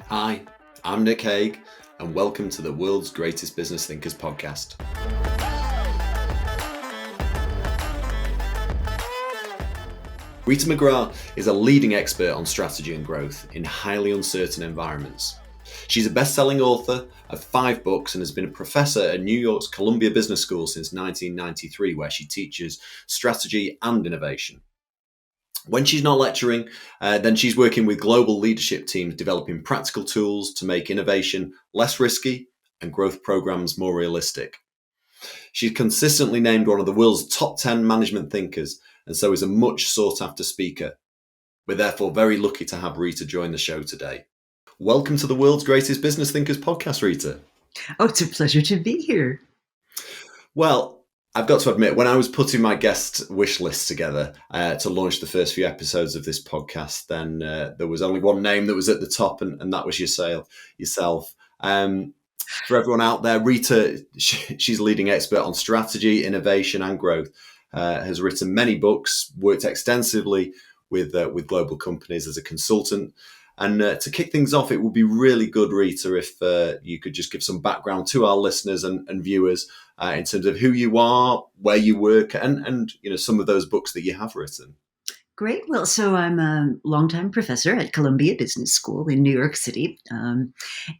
Hi, I'm Nick Haig, and welcome to the World's Greatest Business Thinkers podcast. Rita McGrath is a leading expert on strategy and growth in highly uncertain environments. She's a best-selling author of 5 books and has been a professor at New York's Columbia Business School since 1993, where she teaches strategy and innovation. When she's not lecturing, then she's working with global leadership teams developing practical tools to make innovation less risky and growth programs more realistic. She's consistently named one of the world's top 10 management thinkers, and so is a much sought after speaker. We're therefore very lucky to have Rita join the show today. Welcome to the World's Greatest Business Thinkers podcast, Rita. Oh, it's a pleasure to be here. Well, I've got to admit, when I was putting my guest wish list together to launch the first few episodes of this podcast, then there was only one name that was at the top, and that was yourself. For everyone out there, Rita, she's a leading expert on strategy, innovation, and growth. Has written many books, worked extensively with global companies as a consultant. And to kick things off, it would be really good, Rita, if you could just give some background to our listeners and viewers in terms of who you are, where you work, and some of those books that you have written. Great. Well, so I'm a longtime professor at Columbia Business School in New York City,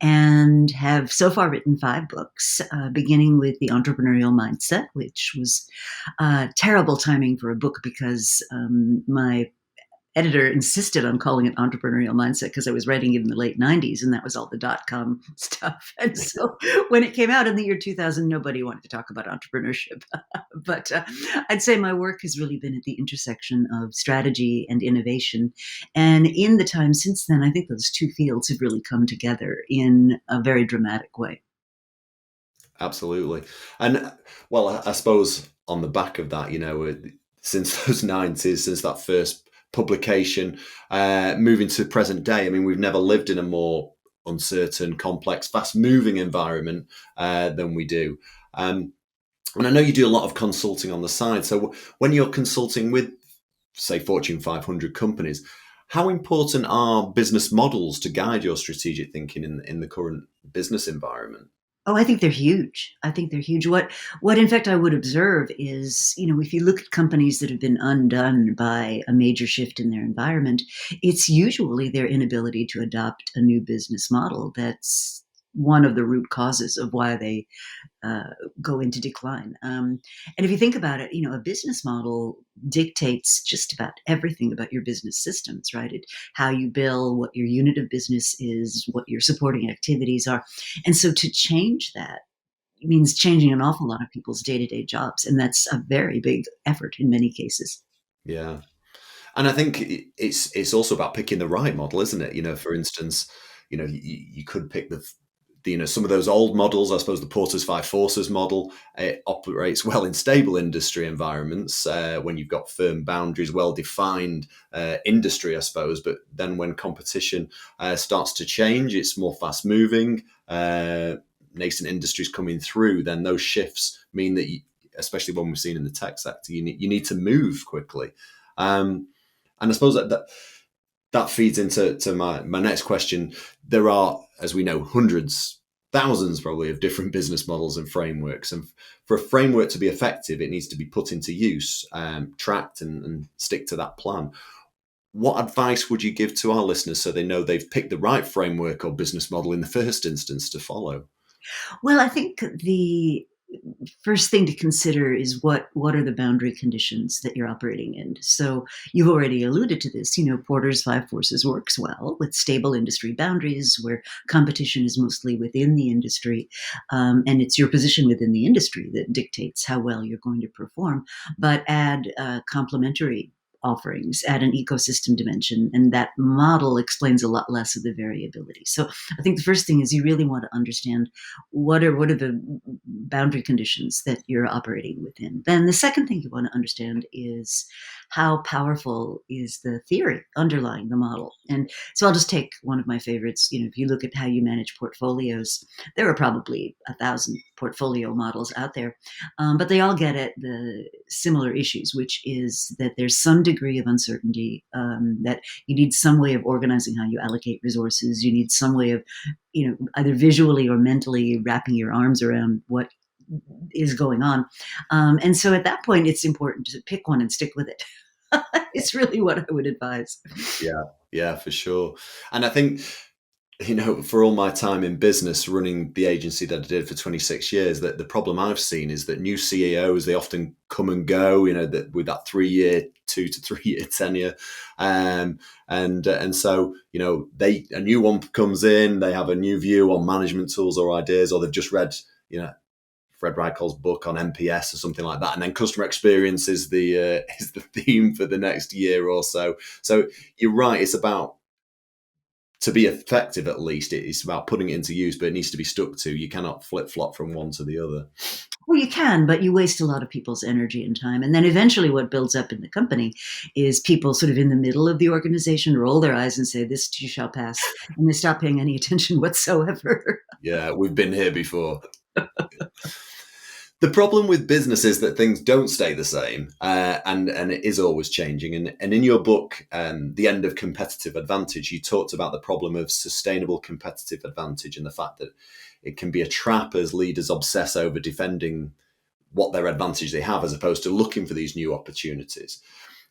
and have so far written 5 books, beginning with The Entrepreneurial Mindset, which was terrible timing for a book because my editor insisted on calling it Entrepreneurial Mindset because I was writing it in the late 90s, and that was all the .com stuff. And so when it came out in the year 2000, nobody wanted to talk about entrepreneurship. But I'd say my work has really been at the intersection of strategy and innovation. And in the time since then, I think those two fields have really come together in a very dramatic way. Absolutely. And well, I suppose on the back of that, since those 90s, since that first publication, moving to present day, I mean, we've never lived in a more uncertain, complex, fast-moving environment than we do. And I know you do a lot of consulting on the side. So when you're consulting with, say, Fortune 500 companies, how important are business models to guide your strategic thinking in the current business environment? Oh, I think they're huge. I think they're huge. What in fact I would observe is, if you look at companies that have been undone by a major shift in their environment, it's usually their inability to adopt a new business model that's one of the root causes of why they go into decline. And if you think about it, a business model dictates just about everything about your business systems, right? How you bill, what your unit of business is, what your supporting activities are. And so to change that means changing an awful lot of people's day-to-day jobs. And that's a very big effort in many cases. Yeah. And I think it's also about picking the right model, isn't it? For instance, you could pick some of those old models. I suppose the Porter's Five Forces model, it operates well in stable industry environments when you've got firm boundaries, well-defined industry, I suppose. But then when competition starts to change, it's more fast-moving, nascent industries coming through, then those shifts mean that, especially when we've seen in the tech sector, you need to move quickly. And I suppose that feeds into my next question. There are, as we know, hundreds, thousands probably of different business models and frameworks. And for a framework to be effective, it needs to be put into use, tracked and stick to that plan. What advice would you give to our listeners so they know they've picked the right framework or business model in the first instance to follow? Well, I think the first thing to consider is what are the boundary conditions that you're operating in. So you've already alluded to this. Porter's Five Forces works well with stable industry boundaries where competition is mostly within the industry, and it's your position within the industry that dictates how well you're going to perform. But add complementary offerings, add an ecosystem dimension, and that model explains a lot less of the variability. So I think the first thing is you really want to understand what are the boundary conditions that you're operating within. Then the second thing you want to understand is how powerful is the theory underlying the model. And so I'll just take one of my favorites. If you look at how you manage portfolios, there are probably 1,000 portfolio models out there, but they all get at the similar issues, which is that there's some degree of uncertainty, that you need some way of organizing how you allocate resources. You need some way of, either visually or mentally wrapping your arms around what is going on. And so at that point, it's important to pick one and stick with it. It's really what I would advise. Yeah, yeah, for sure. And I think, for all my time in business running the agency that I did for 26 years, that the problem I've seen is that new CEOs, they often come and go, that with that 3 year, 2 to 3 year tenure. And so, a new one comes in, they have a new view on management tools or ideas, or they've just read, Fred Reichhol's book on NPS or something like that, and then customer experience is the theme for the next year or so. So you're right; it's about, to be effective, at least, it's about putting it into use, but it needs to be stuck to. You cannot flip flop from one to the other. Well, you can, but you waste a lot of people's energy and time. And then eventually, what builds up in the company is people sort of in the middle of the organization roll their eyes and say, "This too shall pass," and they stop paying any attention whatsoever. Yeah, we've been here before. The problem with business is that things don't stay the same, and it is always changing. And in your book, The End of Competitive Advantage, you talked about the problem of sustainable competitive advantage and the fact that it can be a trap as leaders obsess over defending what their advantage they have, as opposed to looking for these new opportunities.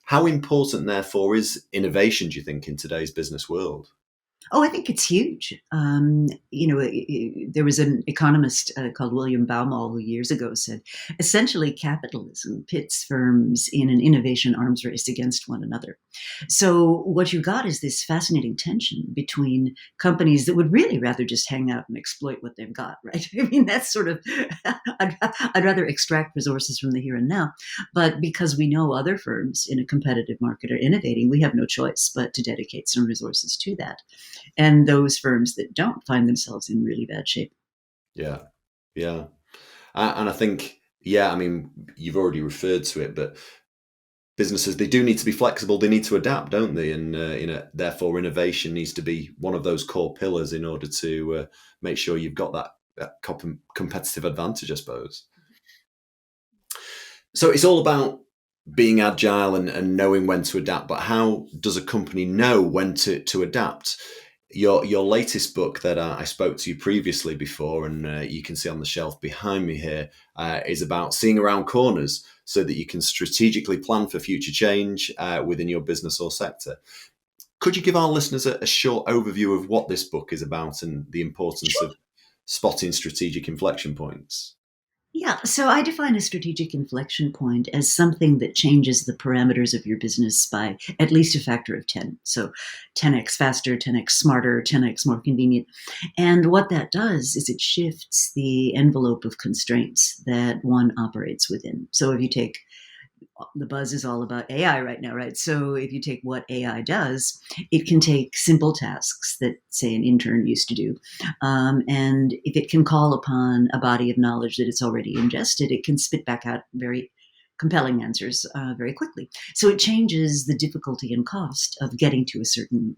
How important, therefore, is innovation, do you think, in today's business world? Oh, I think it's huge. There was an economist called William Baumol who years ago said, essentially, capitalism pits firms in an innovation arms race against one another. So what you got is this fascinating tension between companies that would really rather just hang out and exploit what they've got, right? I mean, that's sort of, I'd rather extract resources from the here and now. But because we know other firms in a competitive market are innovating, we have no choice but to dedicate some resources to that. And those firms that don't find themselves in really bad shape. Yeah, yeah. And I think, yeah, I mean, you've already referred to it, but businesses, they do need to be flexible. They need to adapt, don't they? And therefore, innovation needs to be one of those core pillars in order to make sure you've got that competitive advantage, I suppose. So it's all about being agile and knowing when to adapt. But how does a company know when to adapt? Your latest book that I spoke to you previously before, and you can see on the shelf behind me here, is about seeing around corners so that you can strategically plan for future change within your business or sector. Could you give our listeners a short overview of what this book is about and the importance Sure. of spotting strategic inflection points? Yeah, so I define a strategic inflection point as something that changes the parameters of your business by at least a factor of 10. So 10x faster, 10x smarter, 10x more convenient. And what that does is it shifts the envelope of constraints that one operates within. So if you take the buzz is all about AI right now, right? So if you take what AI does, it can take simple tasks that, say, an intern used to do. And if it can call upon a body of knowledge that it's already ingested, it can spit back out very compelling answers very quickly. So it changes the difficulty and cost of getting to a certain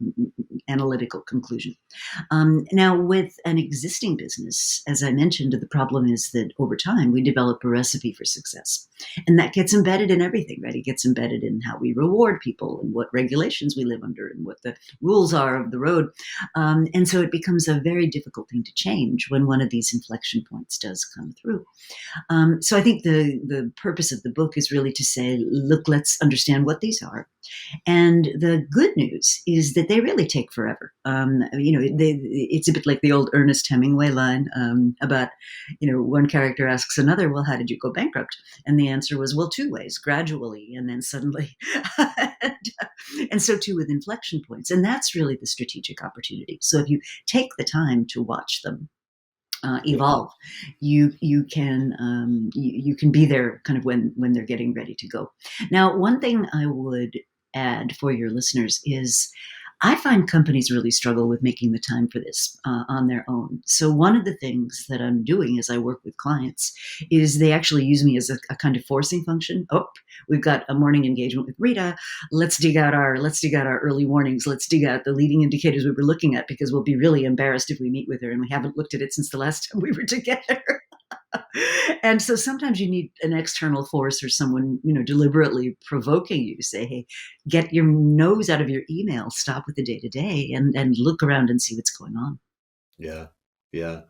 analytical conclusion. Now, with an existing business, as I mentioned, the problem is that over time we develop a recipe for success. And that gets embedded in everything, right? It gets embedded in how we reward people and what regulations we live under and what the rules are of the road. And so it becomes a very difficult thing to change when one of these inflection points does come through. So I think the purpose of the book is really to say, look, let's understand what these are. And the good news is that they really take forever. It's a bit like the old Ernest Hemingway line about, one character asks another, well, how did you go bankrupt? And the answer was, well, two ways, gradually, and then suddenly. and so too with inflection points. And that's really the strategic opportunity. So if you take the time to watch them, Yeah. evolve, you can be there kind of when they're getting ready to go. Now, one thing I would add for your listeners is I find companies really struggle with making the time for this on their own. So one of the things that I'm doing as I work with clients is they actually use me as a kind of forcing function. Oh, we've got a morning engagement with Rita. Let's dig out our early warnings. Let's dig out the leading indicators we were looking at because we'll be really embarrassed if we meet with her and we haven't looked at it since the last time we were together. And so sometimes you need an external force or someone, deliberately provoking you to say, hey, get your nose out of your email, stop with the day to day and look around and see what's going on. Yeah, yeah,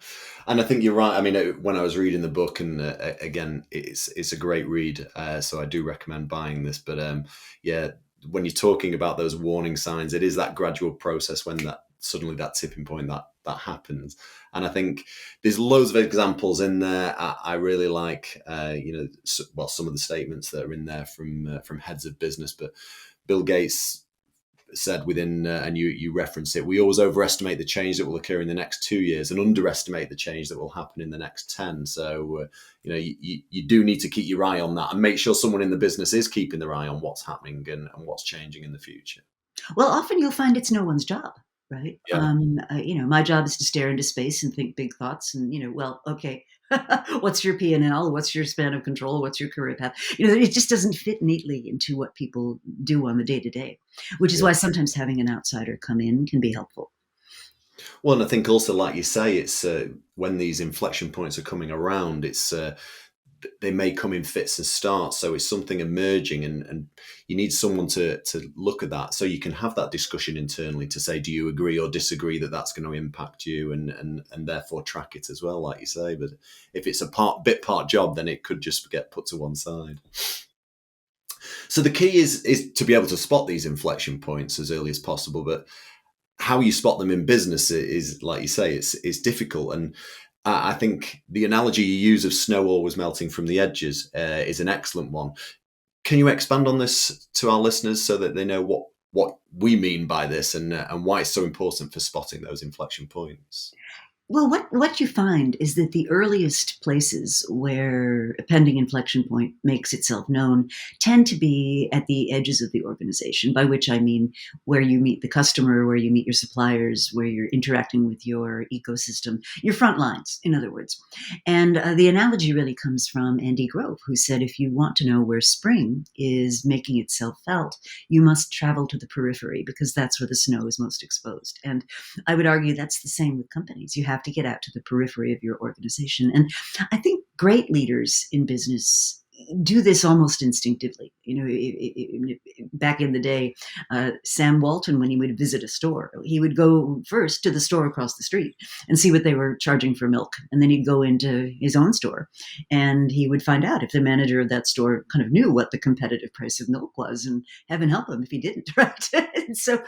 and I think you're right. I mean, when I was reading the book, and again, it's a great read, so I do recommend buying this. But yeah, when you're talking about those warning signs, it is that gradual process when that suddenly that tipping point that happens. And I think there's loads of examples in there. I really like, well, some of the statements that are in there from heads of business, but Bill Gates said within, and you reference it, we always overestimate the change that will occur in the next 2 years and underestimate the change that will happen in the next 10. So, you do need to keep your eye on that and make sure someone in the business is keeping their eye on what's happening and what's changing in the future. Well, often you'll find it's no one's job, right? Yeah. My job is to stare into space and think big thoughts. And well, okay, what's your P&L? What's your span of control? What's your career path? It just doesn't fit neatly into what people do on the day to day, which is Yeah. why sometimes having an outsider come in can be helpful. Well, and I think also, like you say, it's when these inflection points are coming around, it's they may come in fits and starts. So it's something emerging, and you need someone to look at that, so you can have that discussion internally to say, do you agree or disagree that that's going to impact you, and therefore track it as well, like you say. But if it's a part job, then it could just get put to one side. So the key is to be able to spot these inflection points as early as possible, but how you spot them in business is, like you say, it's difficult. And I think the analogy you use of snow always melting from the edges is an excellent one. Can you expand on this to our listeners so that they know what we mean by this, and why it's so important for spotting those inflection points? Well, what you find is that the earliest places where a pending inflection point makes itself known tend to be at the edges of the organization, by which I mean where you meet the customer, where you meet your suppliers, where you're interacting with your ecosystem, your front lines, in other words. And the analogy really comes from Andy Grove, who said, if you want to know where spring is making itself felt, you must travel to the periphery because that's where the snow is most exposed. And I would argue that's the same with companies. You have to get out to the periphery of your organization. And I think great leaders in business do this almost instinctively. Back in the day, Sam Walton, when he would visit a store, he would go first to the store across the street and see what they were charging for milk. And then he'd go into his own store and he would find out if the manager of that store kind of knew what the competitive price of milk was, and heaven help him if he didn't, right? And so,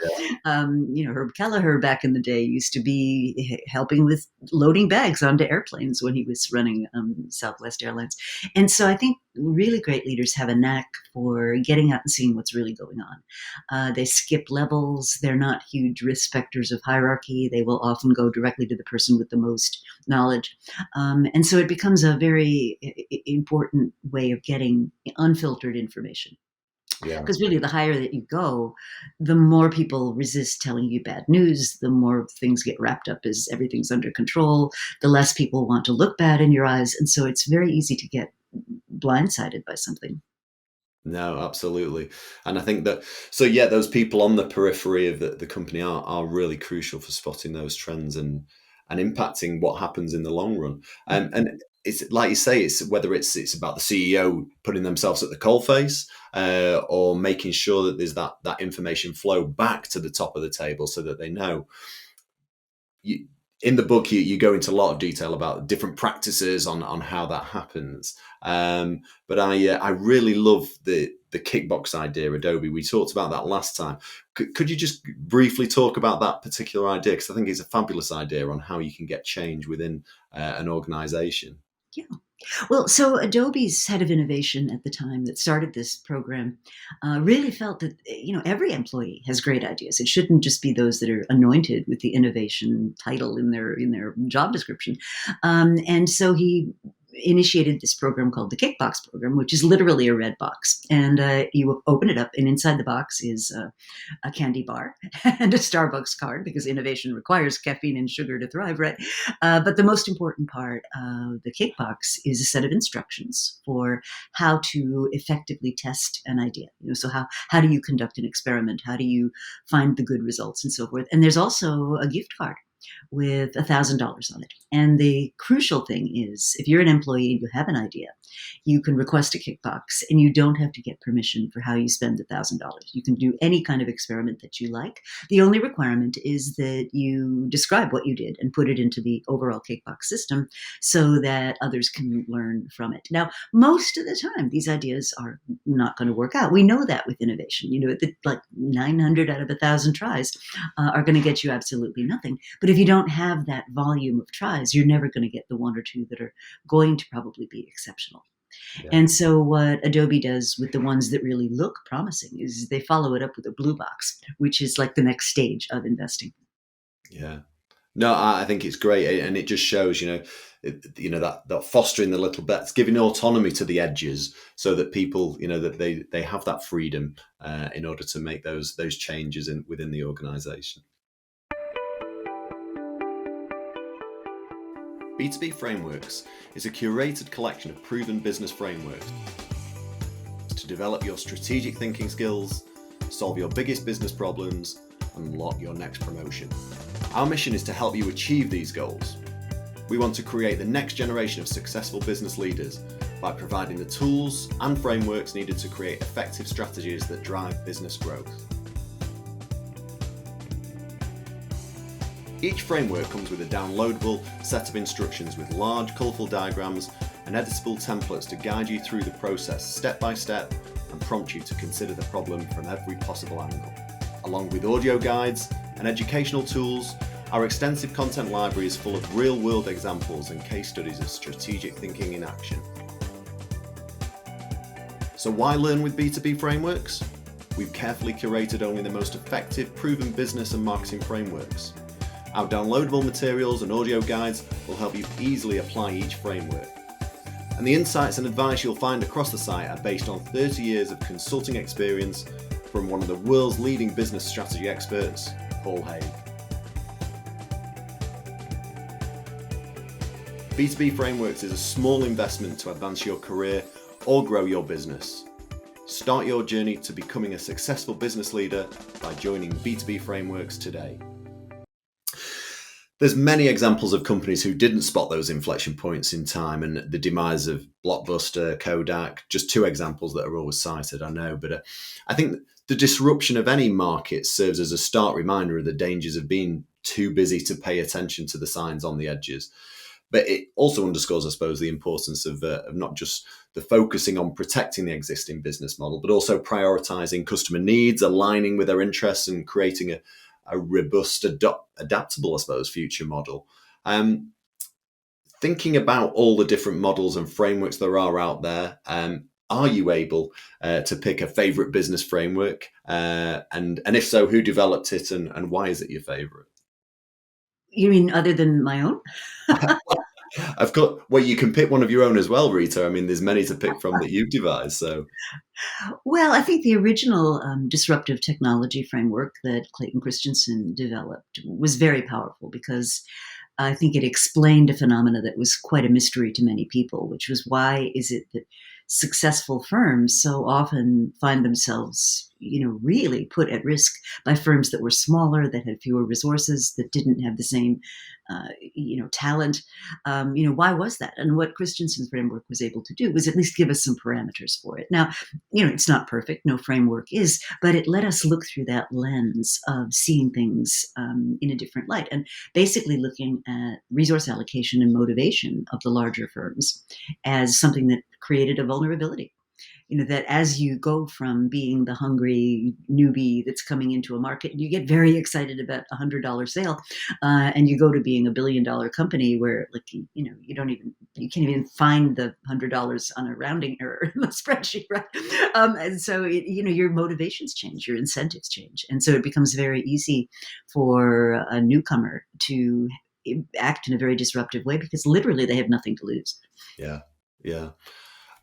Herb Kelleher back in the day used to be helping with loading bags onto airplanes when he was running Southwest Airlines. And so I think really great leaders have a knack for getting out and seeing what's really going on. They skip levels. They're not huge respecters of hierarchy. They will often go directly to the person with the most knowledge. And so it becomes a very important way of getting unfiltered information. Yeah. Because really, the higher that you go, the more people resist telling you bad news, the more things get wrapped up as everything's under control, the less people want to look bad in your eyes. And so it's very easy to get blindsided by something. No, absolutely. And I think that, so yeah, those people on the periphery of the company are really crucial for spotting those trends and impacting what happens in the long run. And it's like you say, it's whether it's about the CEO putting themselves at the coalface, or making sure that there's that information flow back to the top of the table so that they know. You, in the book, you go into a lot of detail about different practices on how that happens. But I really love the kickbox idea, Adobe. We talked about that last time. Could you just briefly talk about that particular idea? Because I think it's a fabulous idea on how you can get change within an organization. Yeah. Well, so Adobe's head of innovation at the time that started this program really felt that every employee has great ideas. It shouldn't just be those that are anointed with the innovation title in their job description. And so he initiated this program called the Kickbox program, which is literally a red box. And you open it up, and inside the box is a candy bar and a Starbucks card, because innovation requires caffeine and sugar to thrive, right? But the most important part of the Kickbox is a set of instructions for how to effectively test an idea. So how do you conduct an experiment? How do you find the good results and so forth? And there's also a gift card with $1,000 on it. And the crucial thing is, if you're an employee and you have an idea, you can request a kickbox and you don't have to get permission for how you spend $1,000. You can do any kind of experiment that you like. The only requirement is that you describe what you did and put it into the overall kickbox system so that others can learn from it. Now, most of the time, these ideas are not going to work out. We know that with innovation, like 900 out of 1,000 tries are going to get you absolutely nothing. But if you don't have that volume of tries, you're never going to get the one or two that are going to probably be exceptional. Yeah. And so what Adobe does with the ones that really look promising is they follow it up with a blue box, which is like the next stage of investing. Yeah. No, I think it's great, and it just shows, that fostering the little bits, giving autonomy to the edges, so that people, that they have that freedom in order to make those changes within the organisation. B2B Frameworks is a curated collection of proven business frameworks to develop your strategic thinking skills, solve your biggest business problems, and unlock your next promotion. Our mission is to help you achieve these goals. We want to create the next generation of successful business leaders by providing the tools and frameworks needed to create effective strategies that drive business growth. Each framework comes with a downloadable set of instructions with large, colourful diagrams and editable templates to guide you through the process step by step and prompt you to consider the problem from every possible angle. Along with audio guides and educational tools, our extensive content library is full of real-world examples and case studies of strategic thinking in action. So why learn with B2B Frameworks? We've carefully curated only the most effective, proven business and marketing frameworks. Our downloadable materials and audio guides will help you easily apply each framework. And the insights and advice you'll find across the site are based on 30 years of consulting experience from one of the world's leading business strategy experts, Paul Haig. B2B Frameworks is a small investment to advance your career or grow your business. Start your journey to becoming a successful business leader by joining B2B Frameworks today. There's many examples of companies who didn't spot those inflection points in time, and the demise of Blockbuster, Kodak, just two examples that are always cited, I know. But I think the disruption of any market serves as a stark reminder of the dangers of being too busy to pay attention to the signs on the edges. But it also underscores, I suppose, the importance of not just the focusing on protecting the existing business model, but also prioritizing customer needs, aligning with their interests, and creating a robust, adaptable, I suppose, future model. Thinking about all the different models and frameworks there are out there, are you able to pick a favorite business framework? And if so, who developed it, and why is it your favorite? You mean other than my own? I've got, well, you can pick one of your own as well, Rita. I mean, there's many to pick from that you've devised. So, Well, I think the original disruptive technology framework that Clayton Christensen developed was very powerful because I think it explained a phenomena that was quite a mystery to many people, which was why is it that successful firms so often find themselves, really put at risk by firms that were smaller, that had fewer resources, that didn't have the same, talent. Why was that? And what Christensen's framework was able to do was at least give us some parameters for it. Now, it's not perfect, no framework is, but it let us look through that lens of seeing things in a different light and basically looking at resource allocation and motivation of the larger firms as something that created a vulnerability. That as you go from being the hungry newbie that's coming into a market, you get very excited about $100 sale, and you go to being $1 billion company where, like, you can't even find the $100 on a rounding error in the spreadsheet, right? And so, your motivations change, your incentives change, and so it becomes very easy for a newcomer to act in a very disruptive way because literally they have nothing to lose. yeah, yeah.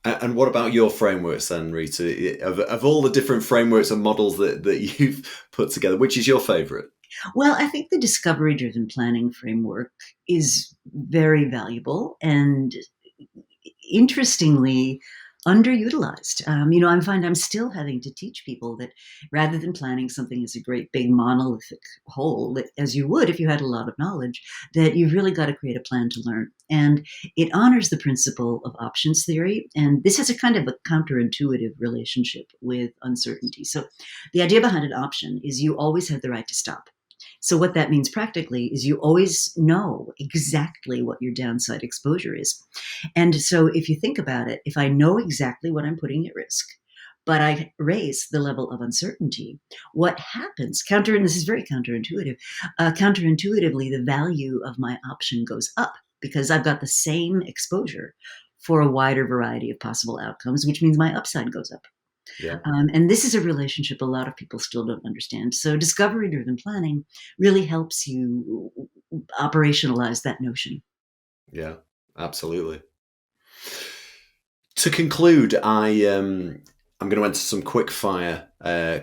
And what about your frameworks then, Rita? Of all the different frameworks and models that you've put together, which is your favorite? Well, I think the discovery driven planning framework is very valuable. And interestingly, underutilized. I find I'm still having to teach people that rather than planning something as a great big monolithic whole, that as you would if you had a lot of knowledge, that you've really got to create a plan to learn. And it honors the principle of options theory. And this has a kind of a counterintuitive relationship with uncertainty. So the idea behind an option is you always have the right to stop. So what that means practically is you always know exactly what your downside exposure is. And so if you think about it, if I know exactly what I'm putting at risk, but I raise the level of uncertainty, what happens, and this is very counterintuitive, counterintuitively, the value of my option goes up because I've got the same exposure for a wider variety of possible outcomes, which means my upside goes up. Yeah. And this is a relationship a lot of people still don't understand. So discovery driven planning really helps you operationalize that notion. Yeah. Absolutely. To conclude, I'm going to enter some quick fire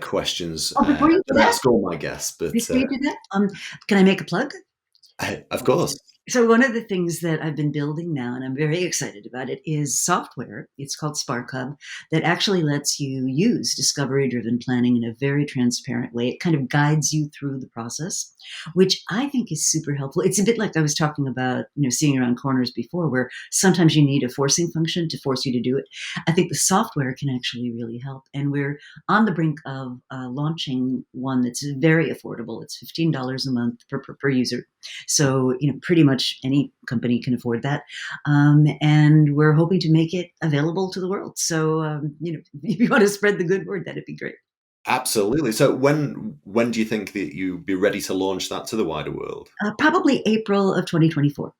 questions. Oh, before you do That I that, ask all my guests, but can I make a plug? of course. So one of the things that I've been building now, and I'm very excited about it, is software. It's called Spark Hub that actually lets you use discovery-driven planning in a very transparent way. It kind of guides you through the process, which I think is super helpful. It's a bit like I was talking about, seeing around corners before, where sometimes you need a forcing function to force you to do it. I think the software can actually really help, and we're on the brink of launching one that's very affordable. It's $15 a month per user. So, pretty much any company can afford that. And we're hoping to make it available to the world. So, if you want to spread the good word, that'd be great. Absolutely. So when do you think that you'd be ready to launch that to the wider world? Probably April of 2024.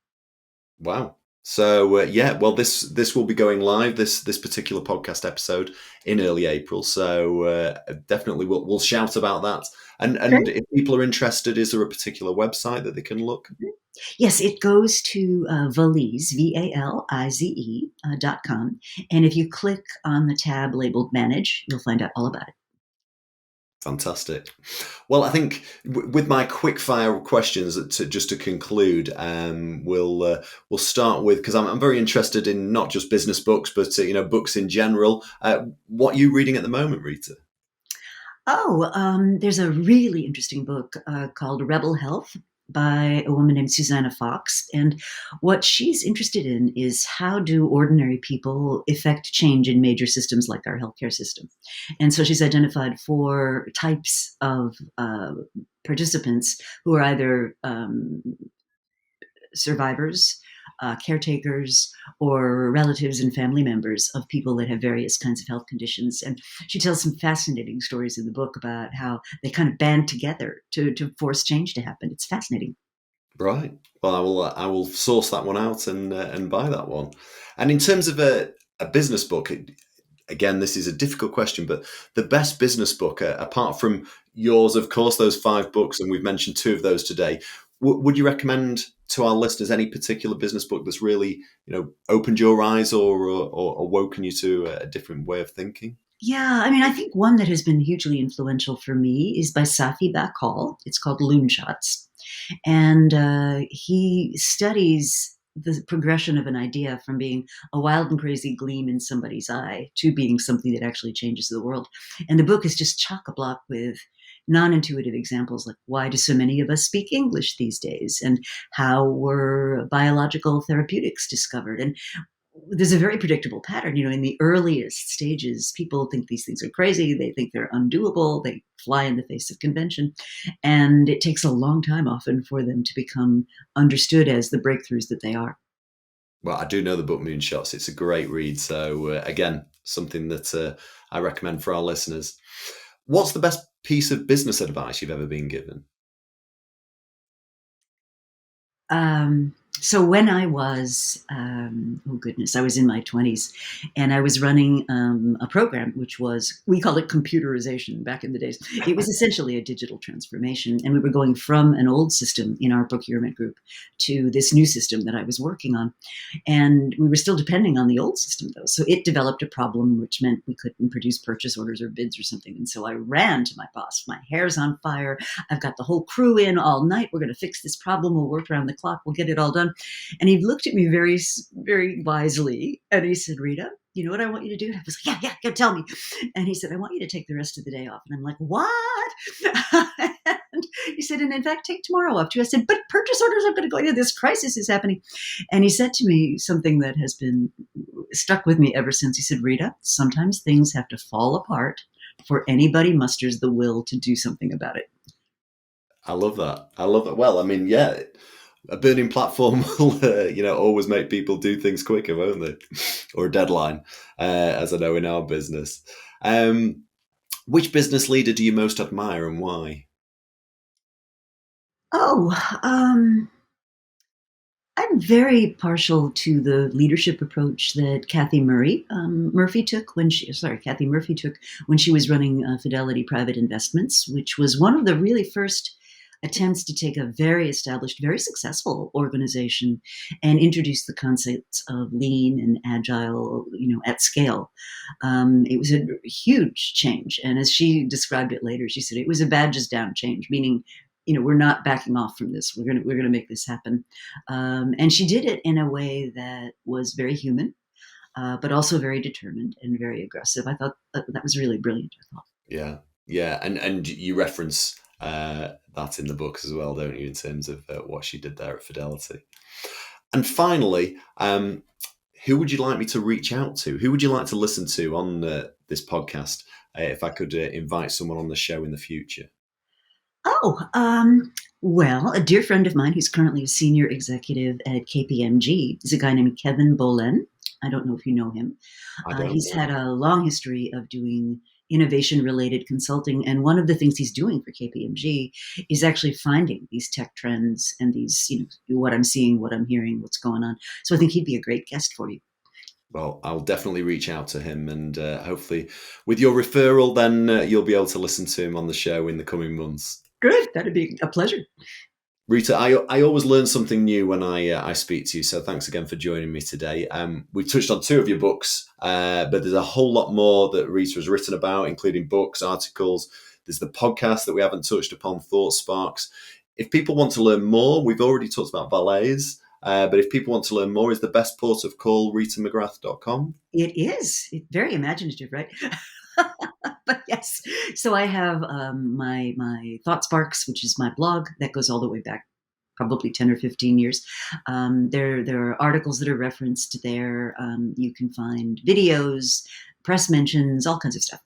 Wow. So yeah, well, this will be going live, this particular podcast episode, in early April. So definitely we'll shout about that. And if people are interested, is there a particular website that they can look? Yes, it goes to Valize, VALIZE.com. And if you click on the tab labeled Manage, you'll find out all about it. Fantastic. Well, I think with my quick fire questions, just to conclude, we'll start with, because I'm very interested in not just business books, but books in general. What are you reading at the moment, Rita? Oh, there's a really interesting book called Rebel Health by a woman named Susanna Fox. And what she's interested in is how do ordinary people effect change in major systems like our healthcare system. And so she's identified four types of participants who are either survivors, caretakers, or relatives and family members of people that have various kinds of health conditions. And she tells some fascinating stories in the book about how they kind of band together to force change to happen. It's fascinating. Right. Well, I will source that one out and buy that one. And in terms of a business book, again, this is a difficult question, but the best business book, apart from yours, of course, those 5 books, and we've mentioned 2 of those today, would you recommend to our listeners any particular business book that's really, opened your eyes or awoken you to a different way of thinking? Yeah, I mean, I think one that has been hugely influential for me is by Safi Bahcall. It's called Loon Shots. And he studies the progression of an idea from being a wild and crazy gleam in somebody's eye to being something that actually changes the world. And the book is just chock a block with non-intuitive examples like why do so many of us speak English these days, and how were biological therapeutics discovered. And there's a very predictable pattern. In the earliest stages, people think these things are crazy. They think they're undoable. They fly in the face of convention. And it takes a long time often for them to become understood as the breakthroughs that they are. Well, I do know the book Moonshots. It's a great read. So again, something that I recommend for our listeners. What's the best piece of business advice you've ever been given? So when I was, oh goodness, I was in my 20s and I was running a program, which was, we called it computerization back in the days. It was essentially a digital transformation. And we were going from an old system in our procurement group to this new system that I was working on. And we were still depending on the old system, though. So it developed a problem, which meant we couldn't produce purchase orders or bids or something. And so I ran to my boss. My hair's on fire. I've got the whole crew in all night. We're going to fix this problem. We'll work around the clock. We'll get it all done. And he looked at me very, very wisely. And he said, Rita, you know what I want you to do? And I was like, yeah, tell me. And he said, I want you to take the rest of the day off. And I'm like, what? And he said, and in fact, take tomorrow off too. I said, but purchase orders are going to go into this crisis is happening. And he said to me something that has been stuck with me ever since. He said, Rita, sometimes things have to fall apart before anybody musters the will to do something about it. I love that. I love it. Well, I mean, yeah, a burning platform will, always make people do things quicker, won't they? Or a deadline, as I know in our business. Which business leader do you most admire and why? Oh, um, I'm very partial to the leadership approach that Kathy Murphy took when she was running Fidelity Private Investments, which was one of the really first attempts to take a very established, very successful organization and introduce the concepts of lean and agile, at scale. It was a huge change, and as she described it later, she said it was a badges down change, meaning we're not backing off from this. We're gonna make this happen. And she did it in a way that was very human, but also very determined and very aggressive. I thought that was really brilliant. I thought. Yeah, yeah, and you reference that in the book as well, don't you? In terms of what she did there at Fidelity. And finally, who would you like me to reach out to? Who would you like to listen to on this podcast? If I could invite someone on the show in the future. Oh, well, a dear friend of mine who's currently a senior executive at KPMG is a guy named Kevin Bolen. I don't know if you know him. I don't He's know. had a long history of doing innovation related consulting. And one of the things he's doing for KPMG is actually finding these tech trends and these, what I'm seeing, what I'm hearing, what's going on. So I think he'd be a great guest for you. Well, I'll definitely reach out to him, and hopefully, with your referral, then you'll be able to listen to him on the show in the coming months. Good. That'd be a pleasure. Rita, I always learn something new when I speak to you, so thanks again for joining me today. We touched on two of your books, but there's a whole lot more that Rita has written about, including books, articles. There's the podcast that we haven't touched upon, Thought Sparks. If people want to learn more, we've already talked about ballets, but if people want to learn more, is the best port of call ritamcgrath.com? It is. It's very imaginative, right? But yes, so I have my Thought Sparks, which is my blog that goes all the way back, probably 10 or 15 years. There are articles that are referenced there. You can find videos, press mentions, all kinds of stuff.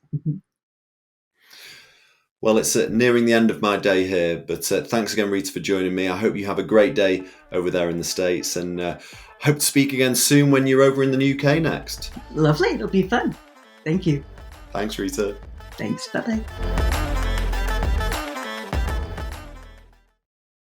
Well, it's nearing the end of my day here, but thanks again, Rita, for joining me. I hope you have a great day over there in the States, and hope to speak again soon when you're over in the UK next. Lovely. It'll be fun. Thank you. Thanks, Rita. Thanks. Bye bye.